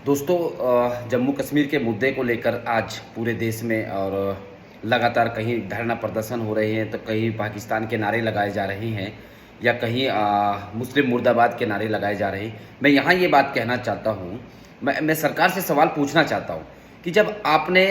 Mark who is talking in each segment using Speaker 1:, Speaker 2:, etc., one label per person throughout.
Speaker 1: दोस्तों, जम्मू कश्मीर के मुद्दे को लेकर आज पूरे देश में और लगातार कहीं धरना प्रदर्शन हो रहे हैं, तो कहीं पाकिस्तान के नारे लगाए जा रहे हैं या कहीं मुस्लिम मुर्दाबाद के नारे लगाए जा रहे हैं। मैं यहाँ ये बात कहना चाहता हूँ, मैं सरकार से सवाल पूछना चाहता हूँ कि जब आपने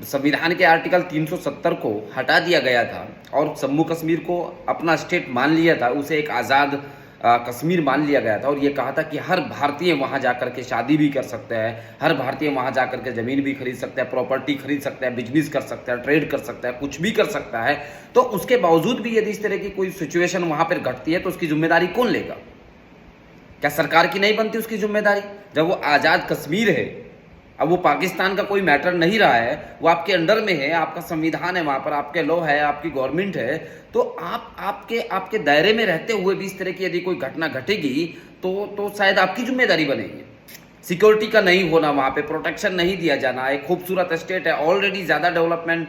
Speaker 1: संविधान के आर्टिकल 370 को हटा दिया गया था और जम्मू कश्मीर को अपना स्टेट मान लिया था, उसे एक आज़ाद कश्मीर मान लिया गया था और ये कहा था कि हर भारतीय वहाँ जाकर के शादी भी कर सकता है, हर भारतीय वहाँ जाकर के ज़मीन भी खरीद सकता है, प्रॉपर्टी खरीद सकता है, बिजनेस कर सकता है, ट्रेड कर सकता है, कुछ भी कर सकता है। तो उसके बावजूद भी यदि इस तरह की कोई सिचुएशन वहाँ पर घटती है तो उसकी जिम्मेदारी कौन लेगा? क्या सरकार की नहीं बनती उसकी जिम्मेदारी? जब वो आज़ाद कश्मीर है, अब वो पाकिस्तान का कोई मैटर नहीं रहा है, वो आपके अंडर में है, आपका संविधान है, वहाँ पर आपके लॉ है, आपकी गवर्नमेंट है, तो आप आपके दायरे में रहते हुए भी इस तरह की यदि कोई घटना घटेगी तो शायद आपकी जिम्मेदारी बनेगी। सिक्योरिटी का नहीं होना, वहाँ पे प्रोटेक्शन नहीं दिया जाना, एक खूबसूरत स्टेट है, ऑलरेडी ज़्यादा डेवलपमेंट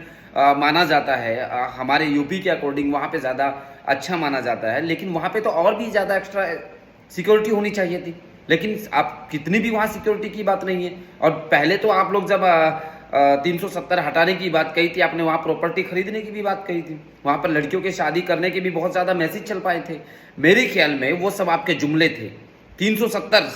Speaker 1: माना जाता है, हमारे यूपी के अकॉर्डिंग वहाँ पे ज़्यादा अच्छा माना जाता है, लेकिन वहाँ पे तो और भी ज़्यादा एक्स्ट्रा सिक्योरिटी होनी चाहिए थी। लेकिन आप कितनी भी वहाँ सिक्योरिटी की बात नहीं है। और पहले तो आप लोग जब 370 हटाने की बात कही थी, आपने वहाँ प्रॉपर्टी खरीदने की भी बात कही थी, वहाँ पर लड़कियों के शादी करने के भी बहुत ज़्यादा मैसेज चल पाए थे। मेरे ख्याल में वो सब आपके जुमले थे। 370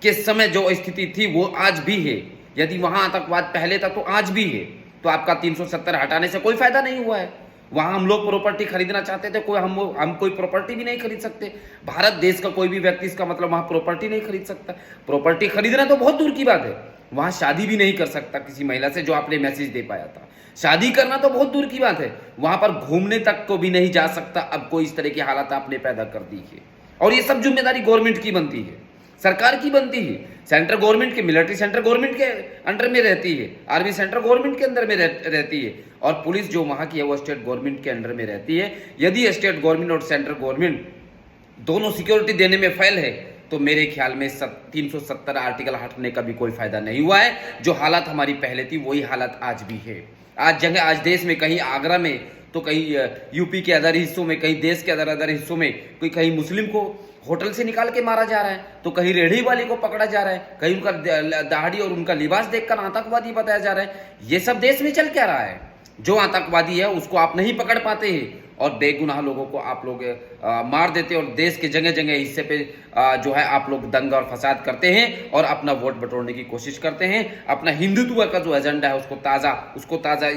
Speaker 1: के समय जो स्थिति थी वो आज भी है। यदि वहाँ आतंकवाद पहले था तो आज भी है, तो आपका 370 हटाने से कोई फायदा नहीं हुआ है। वहाँ हम लोग प्रॉपर्टी खरीदना चाहते थे, हम कोई प्रॉपर्टी भी नहीं खरीद सकते। भारत देश का कोई भी व्यक्ति, इसका मतलब वहाँ प्रॉपर्टी नहीं खरीद सकता। प्रॉपर्टी खरीदना तो बहुत दूर की बात है, वहाँ शादी भी नहीं कर सकता किसी महिला से, जो आपने मैसेज दे पाया था। शादी करना तो बहुत दूर की बात है, वहाँ पर घूमने तक को भी नहीं जा सकता। अब कोई इस तरह की हालत आपने पैदा कर दी है, और ये सब जिम्मेदारी गवर्नमेंट की बनती है, सरकार की बनती है। सेंट्रल गवर्नमेंट की, मिलिट्री सेंट्रल गवर्नमेंट के अंडर में रहती है, आर्मी सेंट्रल गवर्नमेंट के अंदर में रहती है, और पुलिस जो वहाँ की है वो स्टेट गवर्नमेंट के अंडर में रहती है। यदि स्टेट गवर्नमेंट और सेंट्रल गवर्नमेंट दोनों सिक्योरिटी देने में फेल है तो मेरे ख्याल में 370 आर्टिकल हटने का भी कोई फायदा नहीं हुआ है। जो हालत हमारी पहले थी वही हालत आज भी है। आज देश में कहीं आगरा में, तो कहीं यूपी के अदर हिस्सों में, कहीं देश के अदर हिस्सों में कोई कहीं मुस्लिम को होटल से निकाल के मारा जा रहा है, तो कहीं रेहड़ी वाले को पकड़ा जा रहा है, कहीं उनका दाढ़ी और उनका लिबास देखकर आतंकवादी बताया जा रहा है। ये सब देश में चल क्या रहा है? जो आतंकवादी है उसको आप नहीं पकड़ पाते हैं और बेगुनाह लोगों को आप लोग मार देते हैं, और देश के जगह जगह हिस्से पे जो है आप लोग दंगा और फसाद करते हैं और अपना वोट बटोरने की कोशिश करते हैं। अपना हिंदुत्व का जो एजेंडा है उसको ताज़ा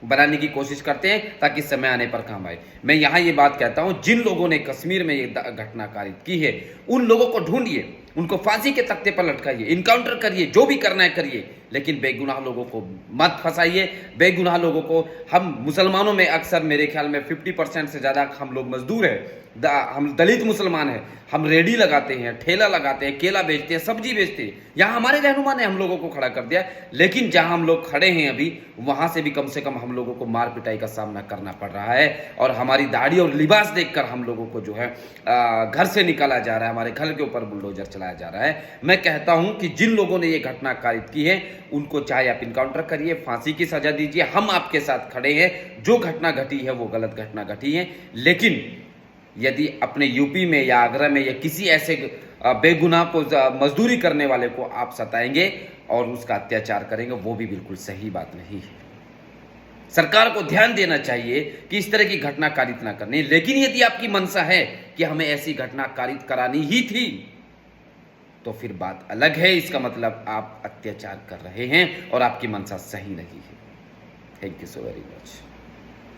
Speaker 1: बनाने की कोशिश करते हैं ताकि समय आने पर काम आए। मैं यहाँ ये बात कहता हूँ, जिन लोगों ने कश्मीर में ये घटना कारित की है उन लोगों को ढूंढिए, उनको फांसी के तख्ते पर लटकाइए, इनकाउंटर करिए, जो भी करना है करिए, लेकिन बेगुनाह लोगों को मत फंसाइए। बेगुनाह लोगों को, हम मुसलमानों में अक्सर मेरे ख्याल में 50% से ज़्यादा हम लोग मजदूर हैं, हम दलित मुसलमान हैं, हम रेडी लगाते हैं, ठेला लगाते हैं, केला बेचते हैं, सब्जी बेचते हैं। यहाँ हमारे रहनुमा ने हम लोगों को खड़ा कर दिया, लेकिन जहाँ हम लोग खड़े हैं अभी, वहाँ से भी कम से कम हम लोगों को मार पिटाई का सामना करना पड़ रहा है, और हमारी दाढ़ी और लिबास देखकर हम लोगों को जो है घर से निकाला जा रहा है, हमारे घर के ऊपर बुलडोजर चलाया जा रहा है। मैं कहता हूँ कि जिन लोगों ने ये घटना कारित की है उनको चाहे आप इनकाउंटर करिए, फांसी की सजा दीजिए, हम आपके साथ खड़े हैं। जो घटना घटी है वो गलत घटना घटी है, लेकिन यदि अपने यूपी में या आगरा में या किसी ऐसे बेगुनाह को, मजदूरी करने वाले को आप सताएंगे और उसका अत्याचार करेंगे, वो भी बिल्कुल सही बात नहीं है। सरकार को ध्यान देना चाहिए कि इस तरह की घटना कारित ना करनी। लेकिन यदि आपकी मंशा है कि हमें ऐसी घटना कारित करानी ही थी, तो फिर बात अलग है। इसका मतलब आप अत्याचार कर रहे हैं और आपकी मंशा सही नहीं है। Thank you so very much.